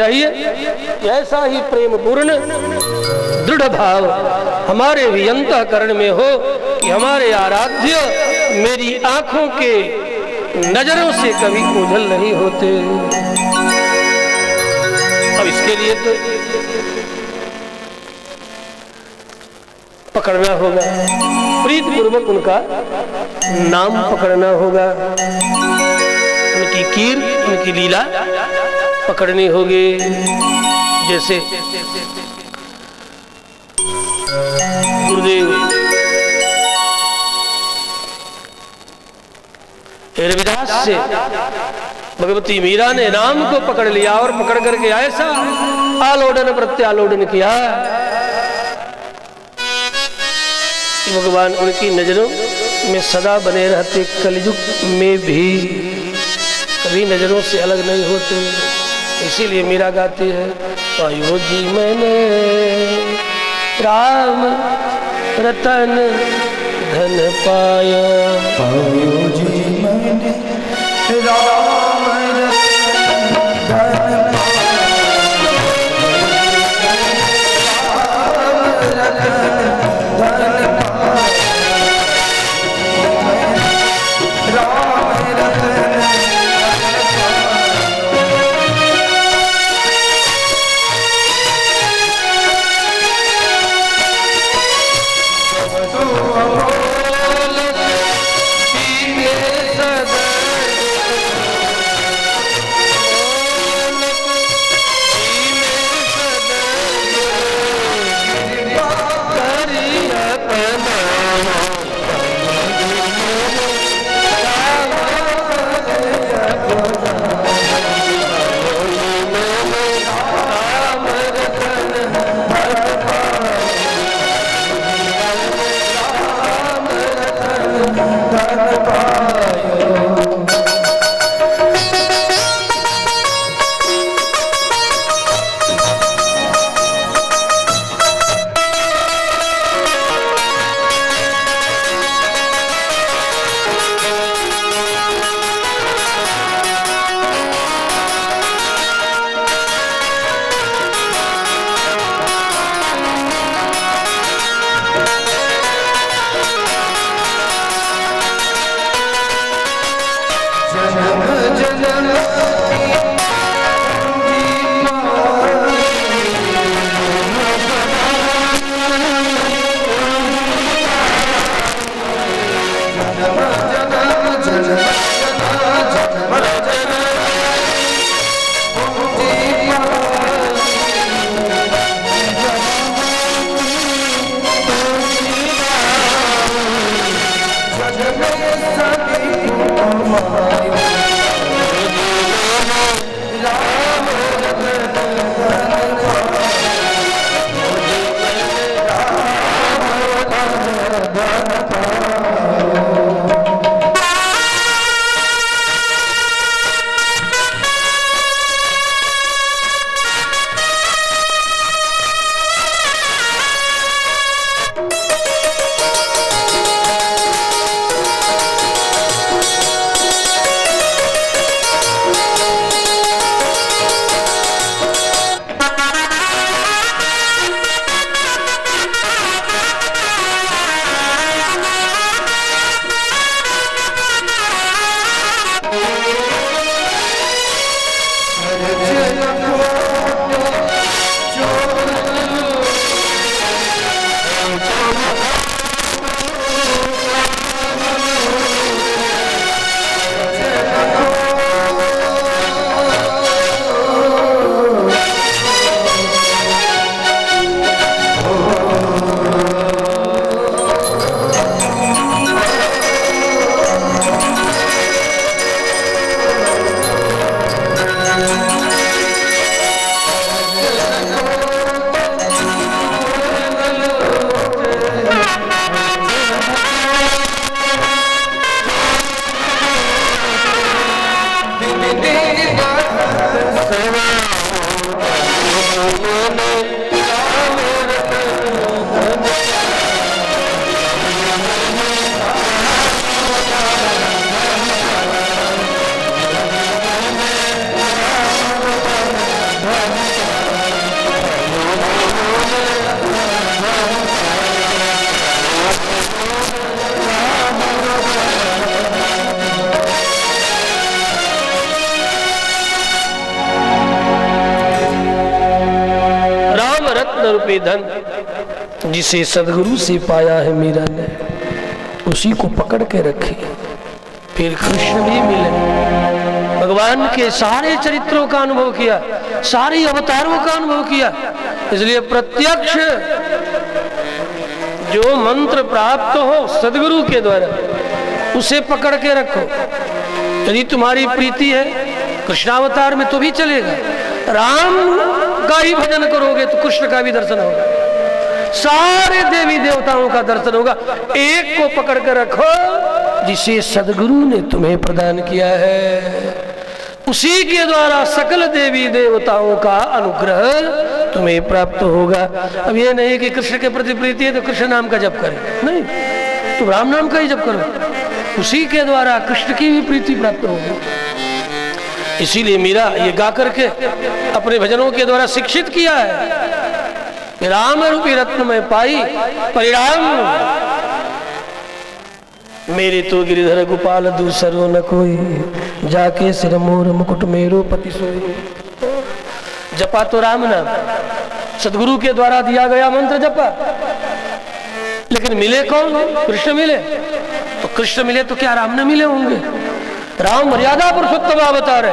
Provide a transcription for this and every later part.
चाहिए। ऐसा ही प्रेम पूर्ण दृढ़ भाव हमारे भी अंतःकरण में हो कि हमारे आराध्य मेरी आंखों के नजरों से कभी ओझल नहीं होते। अब इसके लिए तो पकड़ना होगा, प्रीत पूर्वक उनका नाम पकड़ना होगा, उनकी कीर उनकी लीला पकड़नी होगी। जैसे गुरुदेव रविदास से भगवती मीरा ने नाम को पकड़ लिया और पकड़ करके ऐसा आलोडन प्रत्यालोडन किया कि भगवान उनकी नजरों में सदा बने रहते, कलयुग में भी कभी नजरों से अलग नहीं होते। इसीलिए मीरा गाती है, पायो जी मैंने राम रतन धन पाया, पायो जी मैंने राम रतन धन रत्न रूपी धन जिसे सदगुरु से पाया है मीरा ने, उसी को पकड़ के रखी। फिर कृष्ण भी मिले, भगवान के सारे चरित्रों का अनुभव किया, सारे अवतारों का अनुभव किया। इसलिए प्रत्यक्ष जो मंत्र प्राप्त हो सदगुरु के द्वारा, उसे पकड़ के रखो। यदि तुम्हारी प्रीति है कृष्णावतार में तो भी चलेगा, राम का ही भजन करोगे तो कृष्ण का भी दर्शन होगा, सारे देवी देवताओं का दर्शन होगा। एक को पकड़ कर रखो जिसे सदगुरु ने तुम्हें प्रदान किया है, उसी के द्वारा सकल देवी देवताओं का अनुग्रह तुम्हें प्राप्त होगा। अब ये नहीं कि कृष्ण के प्रति प्रीति है तो कृष्ण नाम का जप करें, नहीं, तुम राम नाम का ही जप करो, उसी के द्वारा कृष्ण की भी प्रीति प्राप्त होगी। इसीलिए मीरा ये गा करके अपने भजनों के द्वारा शिक्षित किया है, राम रूपी रत्न में पाई परिणाम, मेरे तो गिरिधर गोपाल दूसरो न कोई, जाके सिर मोर मुकुट मेरो पति सोई। जपा तो राम नाम, सदगुरु के द्वारा दिया गया मंत्र जपा, लेकिन मिले कौन? कृष्ण मिले। तो कृष्ण मिले तो क्या राम न मिले होंगे? राम मर्यादा पुरुषोत्तम अवतार है,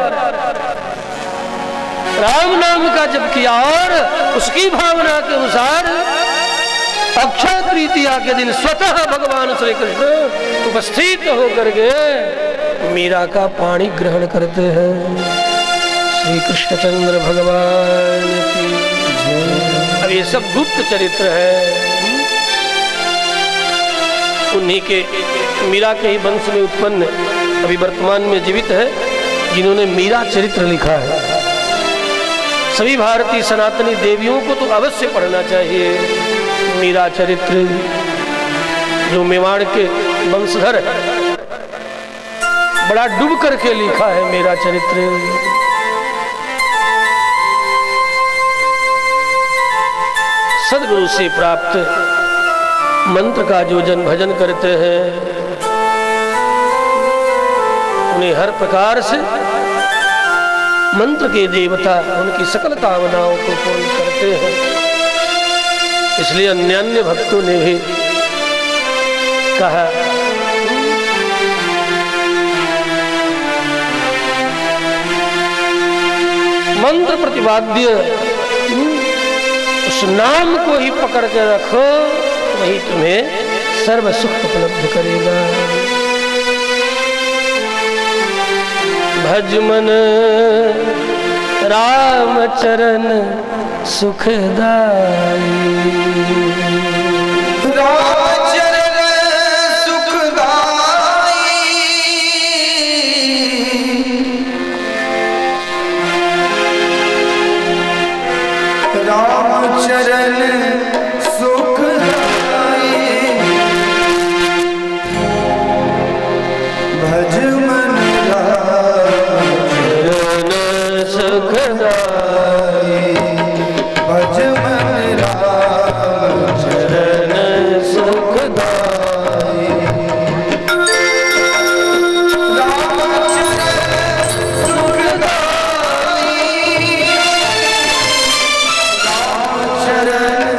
राम नाम का जप किया और उसकी भावना के अनुसार अक्षय तृतीया के दिन स्वतः भगवान श्री कृष्ण उपस्थित होकर के मीरा का पानी ग्रहण करते हैं। श्री कृष्णचंद्र भगवान की जय। अब ये सब गुप्त चरित्र है, उन्हीं के मीरा के ही वंश में उत्पन्न अभी वर्तमान में जीवित है जिन्होंने मीरा चरित्र लिखा है। सभी भारतीय सनातनी देवियों को तो अवश्य पढ़ना चाहिए मीरा चरित्र, जो मेवाड़ के वंशधर है, बड़ा डूब करके लिखा है मीरा चरित्र। सदगुरु से प्राप्त मंत्र का जो जन भजन करते हैं, उन्हें हर प्रकार से मंत्र के देवता उनकी सकल कामनाओं को पूर्ण करते हैं। इसलिए अन्य भक्तों ने भी कहा, मंत्र प्रतिपाद्य उस नाम को ही पकड़ के रखो, वही तुम्हें सर्व सुख उपलब्ध करेगा। भज मन राम चरण सुखदाई, राम चरण सुखदाई, राम चरण सुखदाई, भज मन सुखदाई, भज मन राम चरण सुखदाई, राम चरण सुखदाई, राम चरण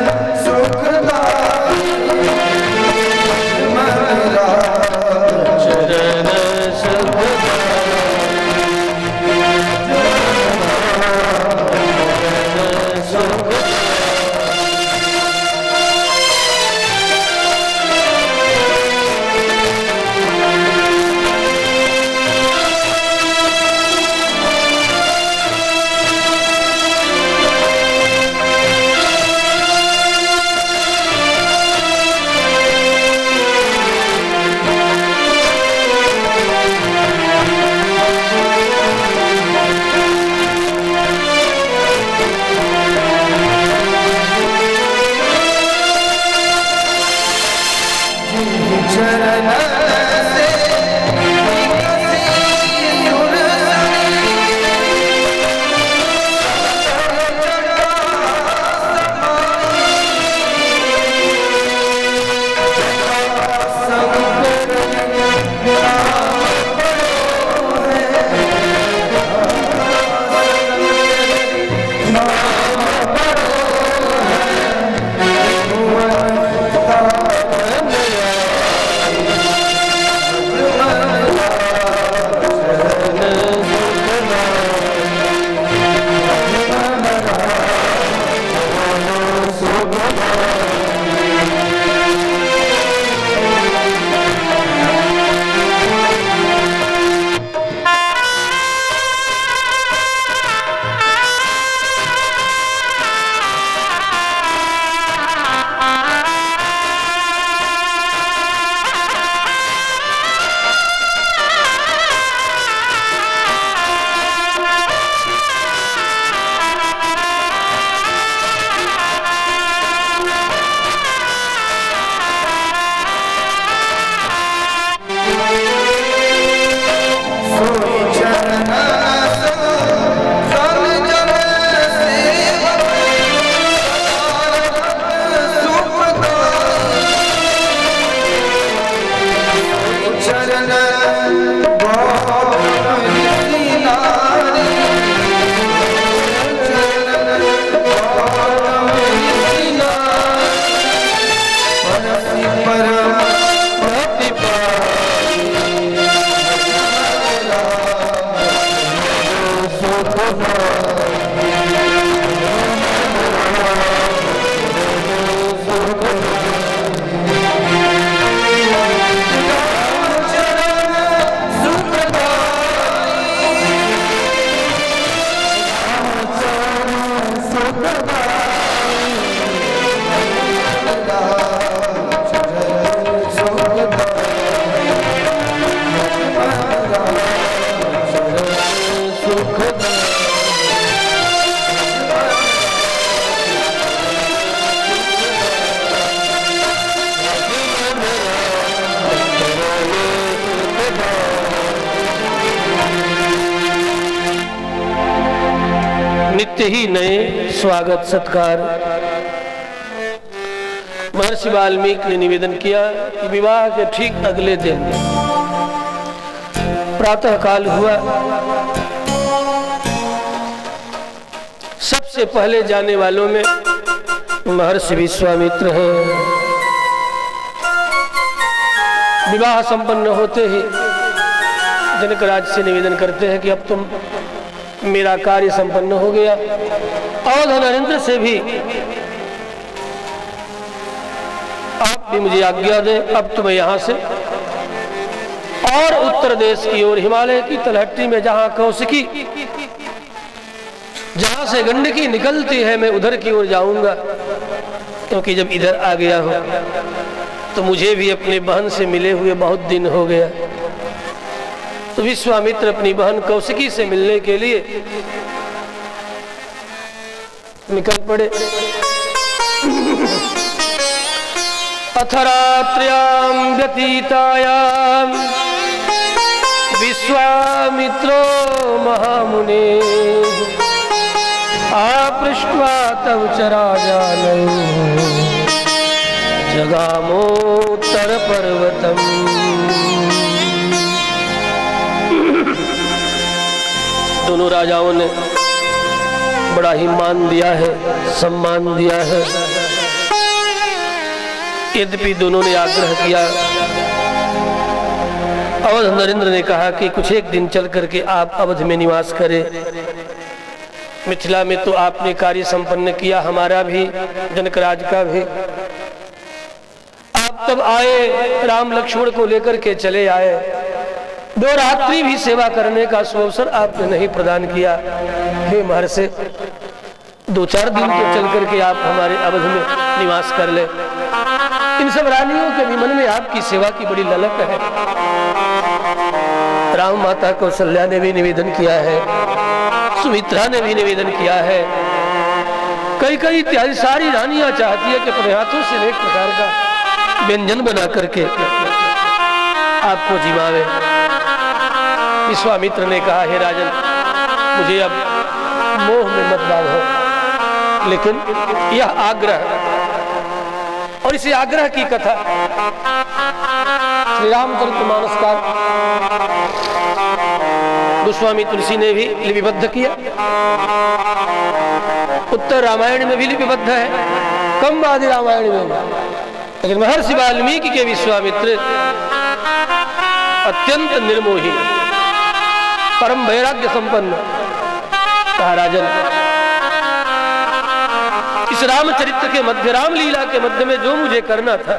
नित्य ही नए स्वागत सत्कार। महर्षि वाल्मीकि ने निवेदन किया कि विवाह के ठीक अगले दिन प्रातः काल हुआ। सबसे पहले जाने वालों में महर्षि विश्वामित्र हैं। विवाह संपन्न होते ही जनकराज से निवेदन करते हैं कि अब तुम मेरा कार्य संपन्न हो गया। अवध नरेंद्र से भी आप भी मुझे आज्ञा दें, अब तो मैं यहाँ से और उत्तर देश की ओर हिमालय की तलहटी में जहाँ कौशिकी, जहाँ से गंडकी निकलती है, मैं उधर की ओर जाऊंगा। क्योंकि जब इधर आ गया हूँ तो मुझे भी अपने बहन से मिले हुए बहुत दिन हो गया। तो विश्वामित्र अपनी बहन कौशिकी से मिलने के लिए निकल पड़े। अथरात्र्यां व्यतीतायां विश्वामित्रो महामुने आपृष्ट्वा तव च राजानौ जगामोत्तर पर्वतम्। दोनों राजाओं ने बड़ा ही मान दिया है, सम्मान दिया है। यद्यपि दोनों ने आग्रह किया। अवध नरेंद्र ने कहा कि कुछ एक दिन चल करके आप अवध में निवास करें। मिथिला में तो आपने कार्य संपन्न किया, हमारा भी, जनकराज का भी। आप तब आए, राम लक्ष्मण को लेकर के चले आए। 2 रात्रि भी सेवा करने का सुअवसर आपने नहीं प्रदान किया। हे महर्षि, 2-4 दिन तो चल करके आप हमारे अवध में निवास कर ले। इन सब रानियों के भी मन में आपकी सेवा की बड़ी ललक है। राम माता कौशल्या ने भी निवेदन किया है, सुमित्रा ने भी निवेदन किया है, कई इत्यादि सारी रानियां चाहती है कि अपने हाथों से एक प्रकार का व्यंजन बना करके आपको जिमावे। विश्वामित्र ने कहा, हे राजन, मुझे अब मोह में मत बांधो, लेकिन यह आग्रह, और इसी आग्रह की कथा श्री रामचरितमानस का गोस्वामी तुलसी ने भी लिपिबद्ध किया। उत्तर रामायण में भी लिपिबद्ध है, कंबादि रामायण में। लेकिन महर्षि वाल्मीकि के विश्वामित्र अत्यंत निर्मोही, परम वैराग्य संपन्न। कहा, राजन, इस रामचरित्र के मध्य, रामलीला के मध्य में जो मुझे करना था,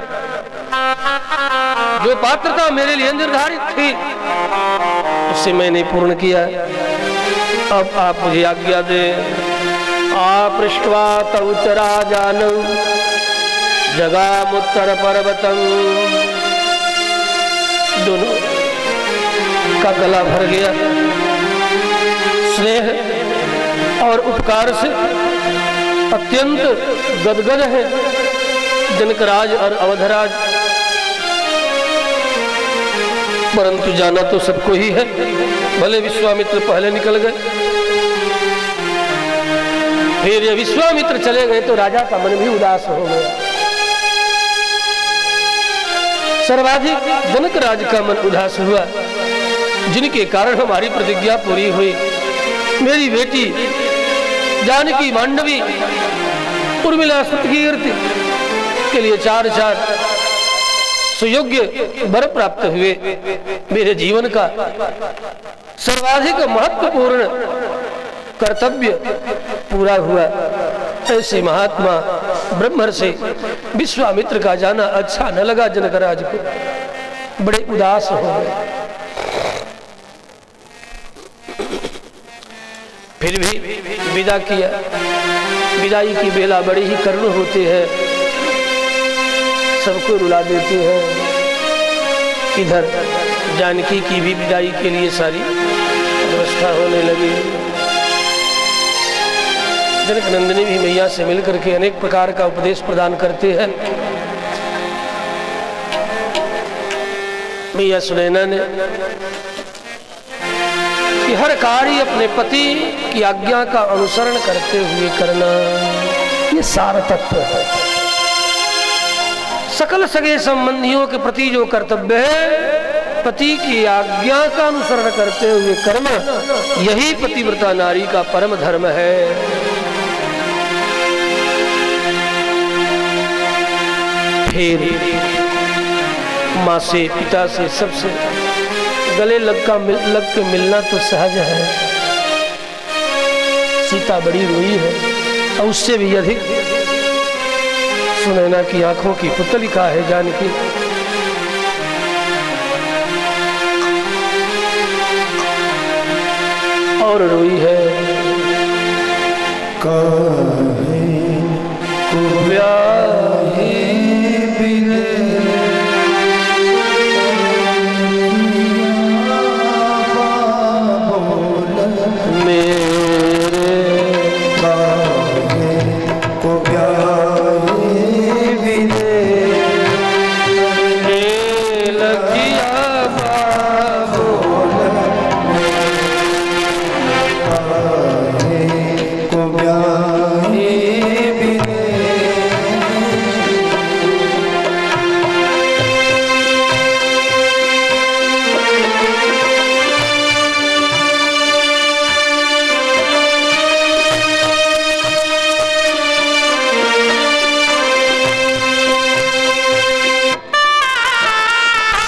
जो पात्रता मेरे लिए निर्धारित थी, उससे मैंने पूर्ण किया। अब आप मुझे आज्ञा दें। आपृष्ट्वा तौ च राजानौ जगामुत्तर पर्वतम्। दोनों का गला भर गया। स्नेह और उपकार से अत्यंत गदगद है जनकराज और अवधराज। परंतु जाना तो सबको ही है, भले विश्वामित्र पहले निकल गए। फिर ये विश्वामित्र चले गए तो राजा का मन भी उदास हो गया। सर्वाधिक जनकराज का मन उदास हुआ, जिनके कारण हमारी प्रतिज्ञा पूरी हुई। मेरी बेटी जानकी, मांडवी, उर्मिला, सतकीर्ति के लिए 4 सुयोग्य वर प्राप्त हुए। मेरे जीवन का सर्वाधिक महत्वपूर्ण कर्तव्य पूरा हुआ। ऐसे महात्मा ब्रह्मर्षि विश्वामित्र का जाना अच्छा न लगा जनकराज को, बड़े उदास हो गए। फिर भी विदा किया। विदाई की बेला बड़े ही करुण होते हैं, सबको रुला देते हैं। इधर जानकी की भी विदाई के लिए सारी व्यवस्था होने लगी। जनक नंदिनी भी मैया से मिलकर के अनेक प्रकार का उपदेश प्रदान करते हैं। मैया सुनैना ने कि हर कार्य अपने पति की आज्ञा का अनुसरण करते हुए करना, ये सार तत्व है। सकल सगे संबंधियों के प्रति जो कर्तव्य है, पति की आज्ञा का अनुसरण करते हुए करना, यही पतिव्रता नारी का परम धर्म है। फिर माँ से, पिता से, सबसे गले लग के मिलना तो सहज है। सीता बड़ी रोई है और उससे भी अधिक सुनैना की आंखों की पुतलिका है जानकी। और रोई है काहे को ब्याहे बिने मेरे, काहे को ब्याहे बिने लगिया काहे को ब्याहे बिने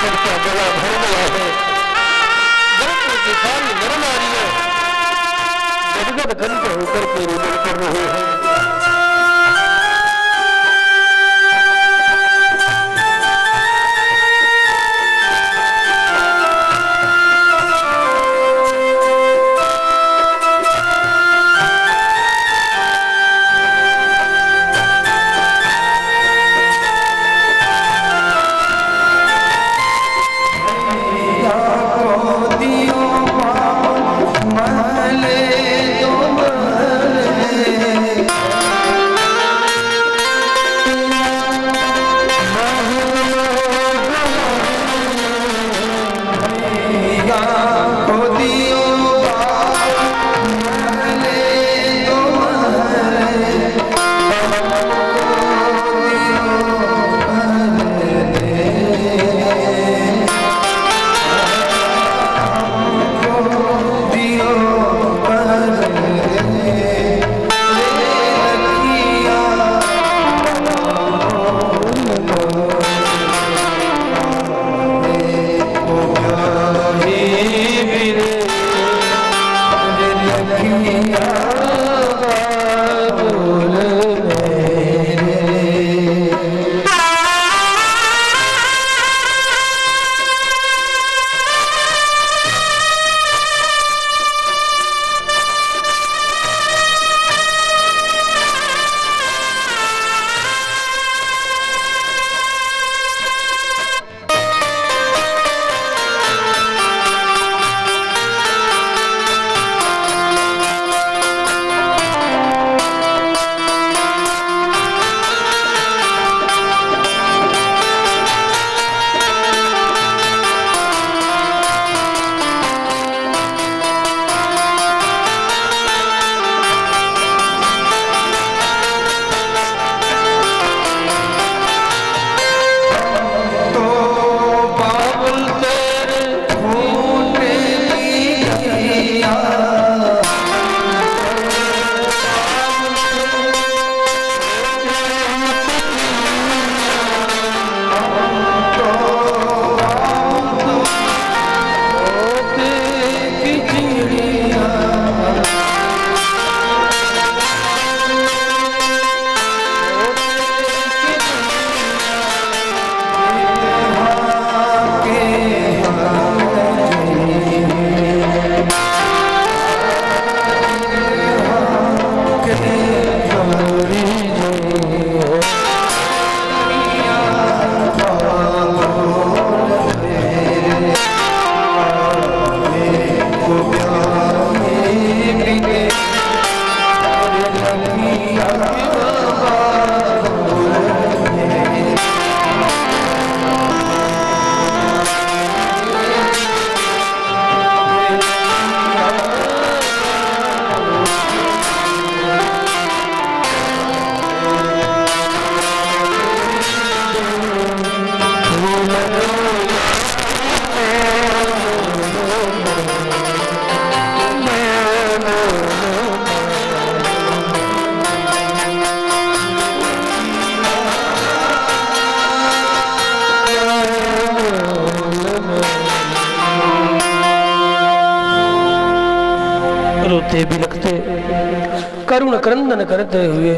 सबका गला भर गया है। जगत की सारी नर नारियां गदगद कंठ होकर के रोदन कर रहे हैं। बिलखते बिलखते करुण क्रंदन करते हुए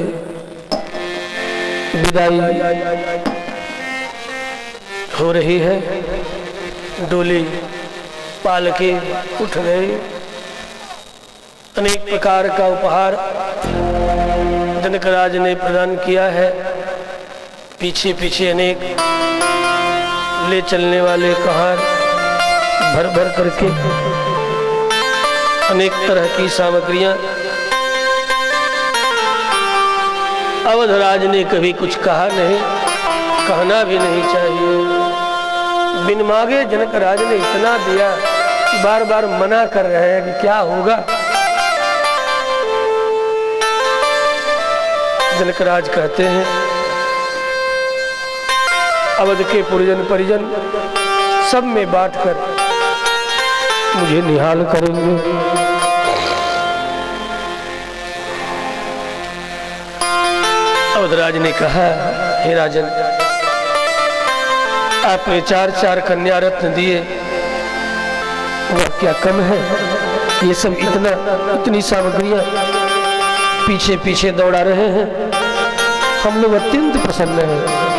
विदाई हो रही है। डोली पालके उठ गए। अनेक प्रकार का उपहार जनकराज ने प्रदान किया है। पीछे पीछे अनेक ले चलने वाले कहार भर भर करके अनेक तरह की सामग्रियां। अवधराज ने कभी कुछ कहा नहीं, कहना भी नहीं चाहिए। बिन मांगे जनकराज ने इतना दिया कि बार बार मना कर रहे हैं कि क्या होगा। जनकराज कहते हैं अवध के पुरजन परिजन सब में बांटकर मुझे निहाल करेंगे। अवधराज ने कहा, हे राजन, आपने 4-4 कन्या रत्न दिए, वह क्या कम है? ये सब इतनी सामग्रियां पीछे पीछे दौड़ा रहे हैं। हम लोग अत्यंत प्रसन्न हैं।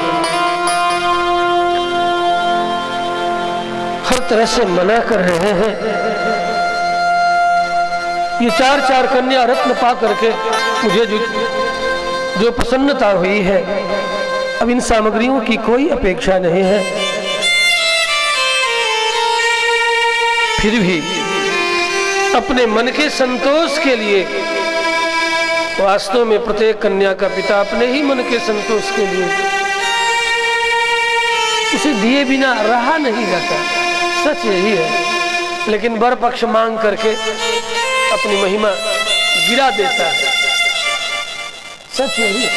हर तरह से मना कर रहे हैं। ये 4-4 कन्या रत्न पा करके मुझे जो प्रसन्नता हुई है, अब इन सामग्रियों की कोई अपेक्षा नहीं है। फिर भी अपने मन के संतोष के लिए, वास्तव में प्रत्येक कन्या का पिता अपने ही मन के संतोष के लिए उसे दिए बिना रहा नहीं जाता, सच यही है। लेकिन वर पक्ष मांग करके अपनी महिमा गिरा देता है, सच यही है।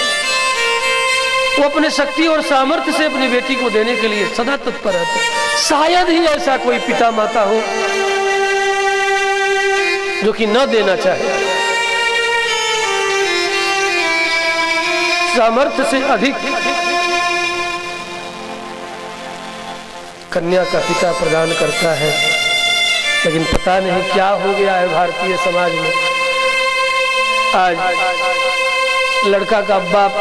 वो अपने शक्ति और सामर्थ्य से अपनी बेटी को देने के लिए सदा तत्पर रहता है। शायद ही ऐसा कोई पिता माता हो जो कि न देना चाहे। सामर्थ्य से अधिक कन्या का पिता प्रदान करता है। लेकिन पता नहीं क्या हो गया है भारतीय समाज में। आज लड़का का बाप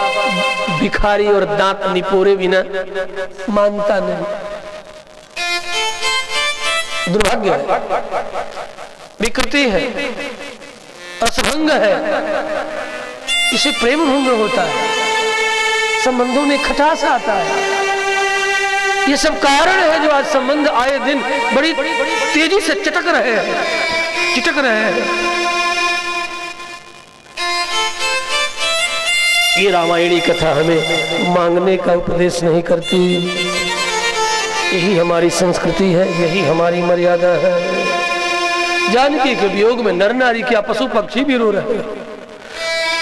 भिखारी और दांत निपोरे बिना मानता नहीं। दुर्भाग्य है, विकृति है, असभंग है। इसे प्रेम भंग होता है, संबंधों में खटास आता है। ये सब कारण है जो आज संबंध आए दिन बड़ी तेजी से चिटक रहे हैं। ये रामायणी कथा हमें मांगने का उपदेश नहीं करती। यही हमारी संस्कृति है, यही हमारी मर्यादा है। जानकी के वियोग में नर नारी क्या पशु पक्षी भी रो रहे हैं,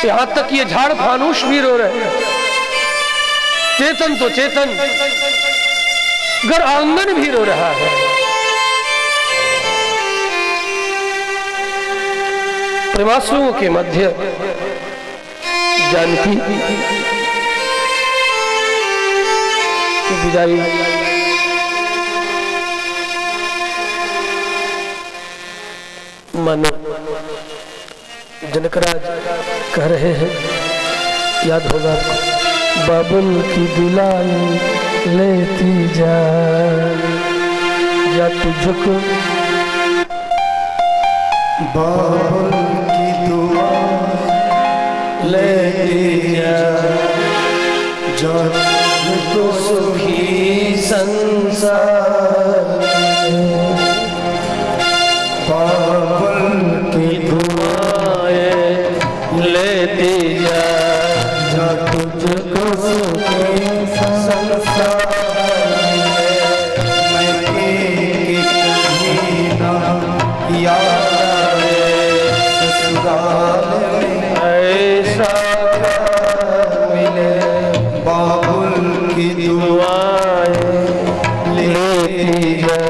यहां तक ये झाड़ फानूस भी रो रहे हैं। चेतन तो चेतन, घर आंगन भी रो रहा है। प्रेमाश्रुओं के मध्य जानकी की विदाई मानो जनकराज कह रहे हैं, याद होगा आपको, बाबुल की दुलाई लेती जा तुझको, बाबुल की दुआ लेती जा तुझको सुखी संसार में। बाबुल की दुआएं लेती जा तुझको सुखी संसार में। याद ससुराल में ऐसा मिले, बाबुल की दुआएं लेती जा।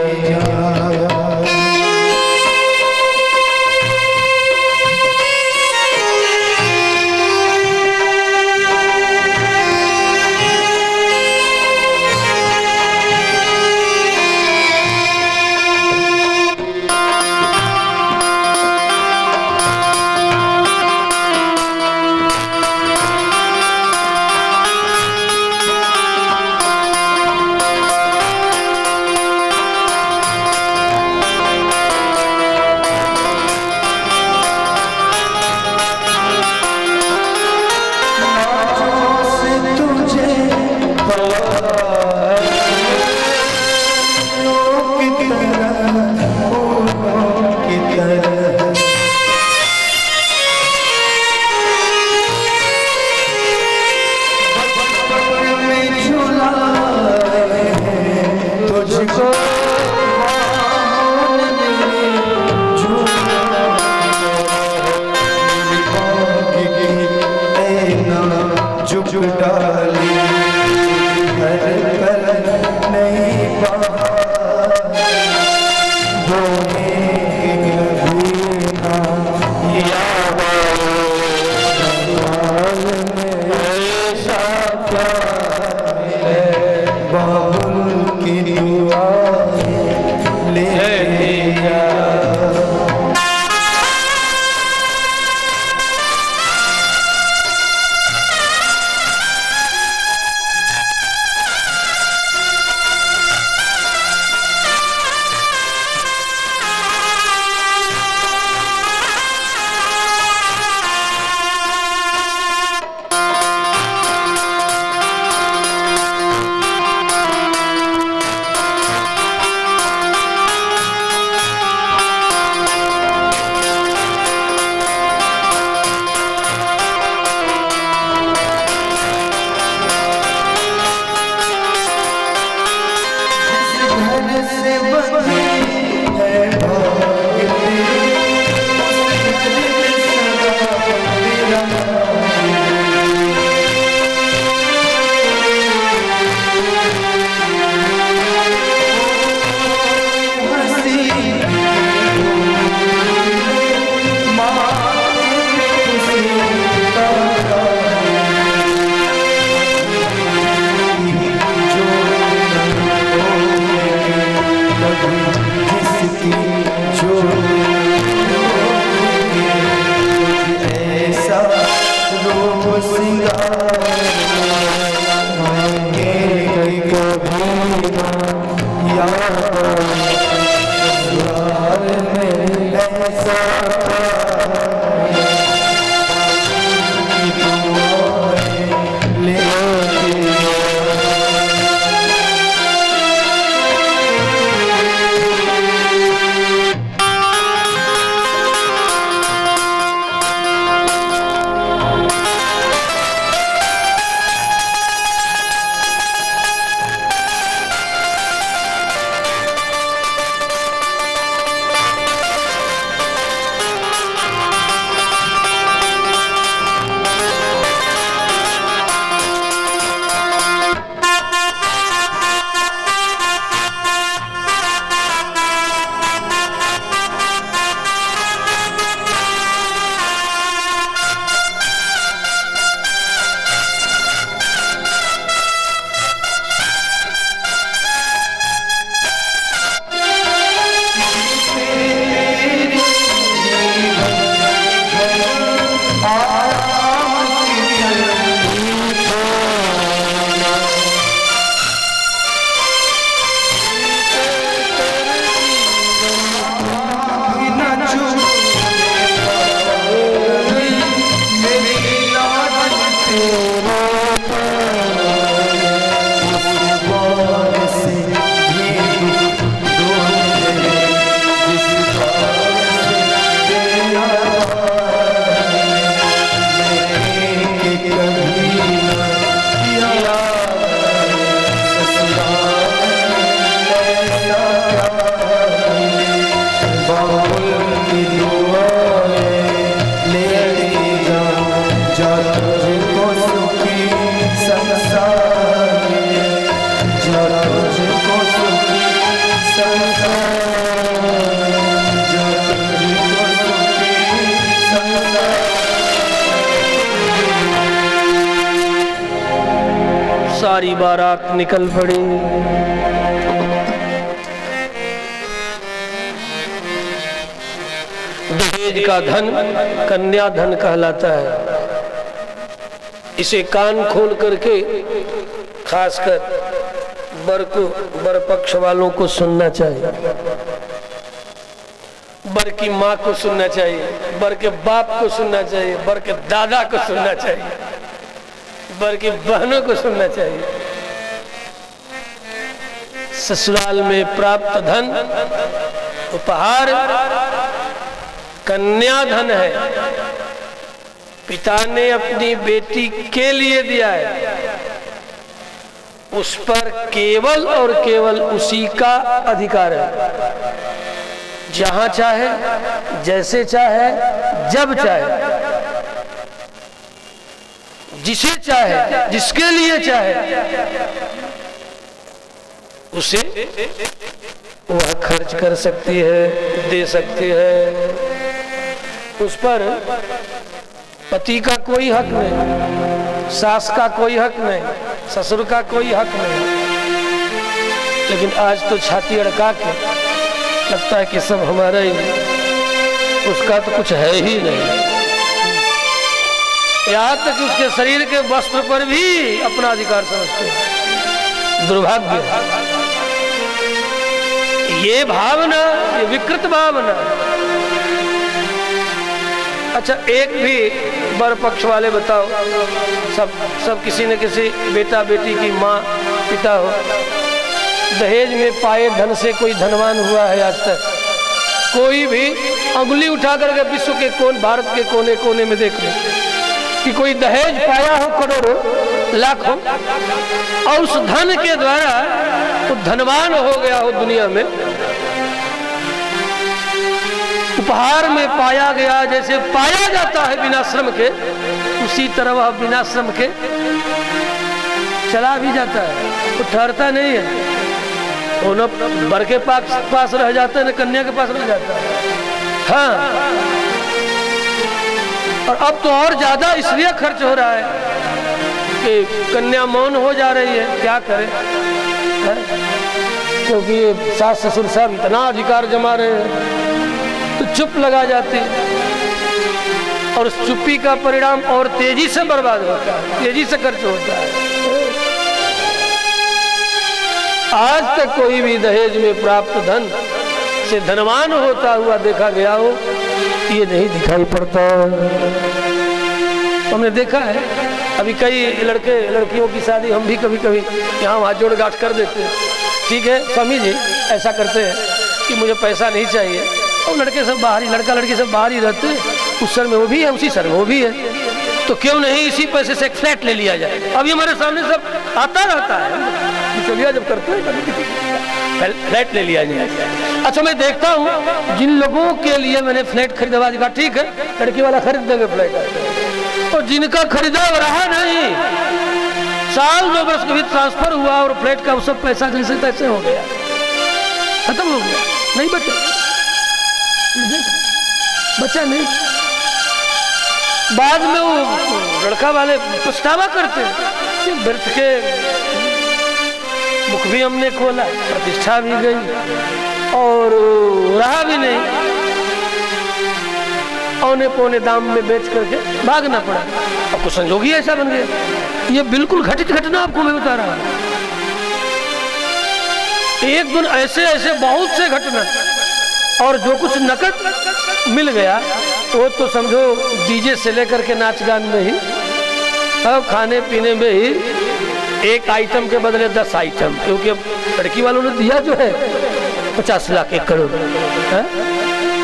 सारी बारात निकल पड़ी। दहेज का धन कन्या धन कहलाता है। इसे कान खोल करके खासकर बर पक्ष वालों को सुनना चाहिए। बर की माँ को सुनना चाहिए, बर के बाप को सुनना चाहिए, बर के दादा को सुनना चाहिए, बर की बहनों को सुनना चाहिए। ससुराल में प्राप्त धन उपहार कन्याधन है, पिता ने अपनी बेटी के लिए दिया है, उस पर केवल और केवल उसी का अधिकार है। जहां चाहे, जैसे चाहे, जब चाहे, जिसे चाहे, जिसके लिए चाहे, उसे वह खर्च कर सकती है, दे सकती है। उस पर पति का कोई हक नहीं, सास का कोई हक नहीं, ससुर का कोई हक नहीं। लेकिन आज तो छाती अड़का के लगता है कि सब हमारा ही, उसका तो कुछ है ही नहीं। यहाँ तक कि उसके शरीर के वस्त्र पर भी अपना अधिकार समझते हैं। दुर्भाग्य ये भावना, ये विकृत भावना। अच्छा, एक भी वर पक्ष वाले बताओ, सब किसी न किसी बेटा बेटी की माँ पिता हो, दहेज में पाए धन से कोई धनवान हुआ है आज तक? कोई भी अंगुली उठा करके विश्व के भारत के कोने कोने में देख रहे कि कोई दहेज पाया हो करोड़ों लाखों, और उस धन के द्वारा वो धनवान हो गया हो दुनिया में। उपहार में पाया गया, जैसे पाया जाता है बिना श्रम के, उसी तरह वह बिना श्रम के चला भी जाता है, वो ठहरता नहीं है। वो न वर के पास रह जाता है, न कन्या के पास रह जाता है। हाँ, और अब तो और ज्यादा इसलिए खर्च हो रहा है कि कन्या मौन हो जा रही है, क्या करे, क्योंकि सास ससुर साहब इतना अधिकार जमा रहे हैं, तो चुप लगा जाती है। और उस चुप्पी का परिणाम और तेजी से बर्बाद होता है, तेजी से खर्च होता है। आज तक कोई भी दहेज में प्राप्त धन से धनवान होता हुआ देखा गया हो, ये नहीं दिखाई पड़ता। हमने देखा है, अभी कई लड़के लड़कियों की शादी हम भी कभी कभी यहाँ वहाँ जोड़ गांठ कर देते हैं। ठीक है स्वामी जी, ऐसा करते हैं कि मुझे पैसा नहीं चाहिए, और लड़के सब बाहर ही, लड़का लड़की सब बाहर ही रहते हैं। उस सर में वो भी है, उसी सर में वो भी है, तो क्यों नहीं इसी पैसे से एक फ्लैट ले लिया जाए। अभी हमारे सामने सब आता रहता है, चलिए जब करते हैं फ्लैट ले लिया जाए। अच्छा, मैं देखता हूँ जिन लोगों के लिए मैंने फ्लैट खरीदवा दिया, ठीक है लड़की वाला खरीद देंगे फ्लैट, और जिनका खरीदा रहा नहीं, साल 2 वर्ष के भी ट्रांसफर हुआ और फ्लैट का सब पैसा जैसे तैसे हो गया, खत्म हो गया, नहीं बचा नहीं। बाद में वो लड़का वाले पछतावा करते कि व्यर्थ के मुख भी हमने खोला, प्रतिष्ठा भी गई और रहा भी नहीं, औने पौने दाम में बेच करके भागना पड़ा। और कुछ संजोग ही ऐसा बन गया। ये बिल्कुल घटित घटना आपको मैं बता रहा हूं। एक दिन ऐसे ऐसे बहुत से घटना, और जो कुछ नकद मिल गया वो तो समझो डीजे से लेकर के नाच गान में ही, अब खाने पीने में ही एक आइटम के बदले 10 आइटम, क्योंकि अब लड़की वालों ने दिया जो है 50 लाख 1 करोड़ है?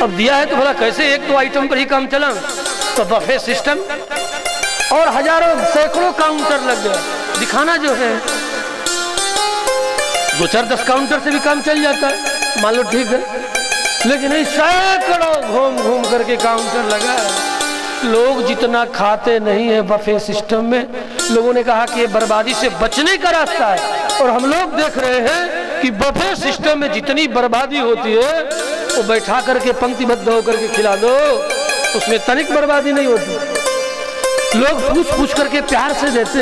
अब दिया है तो भला कैसे 1-2 आइटम पर ही काम चला, तो बफे सिस्टम, और हजारों सैकड़ों काउंटर लग गया। दिखाना जो है 2-4-10 काउंटर से भी काम चल जाता है, मान लो ठीक है, लेकिन नहीं, सैकड़ों घूम घूम करके काउंटर लगा है। लोग जितना खाते नहीं है बफे सिस्टम में, लोगों ने कहा कि ये बर्बादी से बचने का रास्ता है, और हम लोग देख रहे हैं कि बफे सिस्टम में जितनी बर्बादी होती है वो बैठा करके पंक्तिबद्ध होकर के खिला दो, उसमें तनिक बर्बादी नहीं होती। लोग पूछ पूछ करके प्यार से देते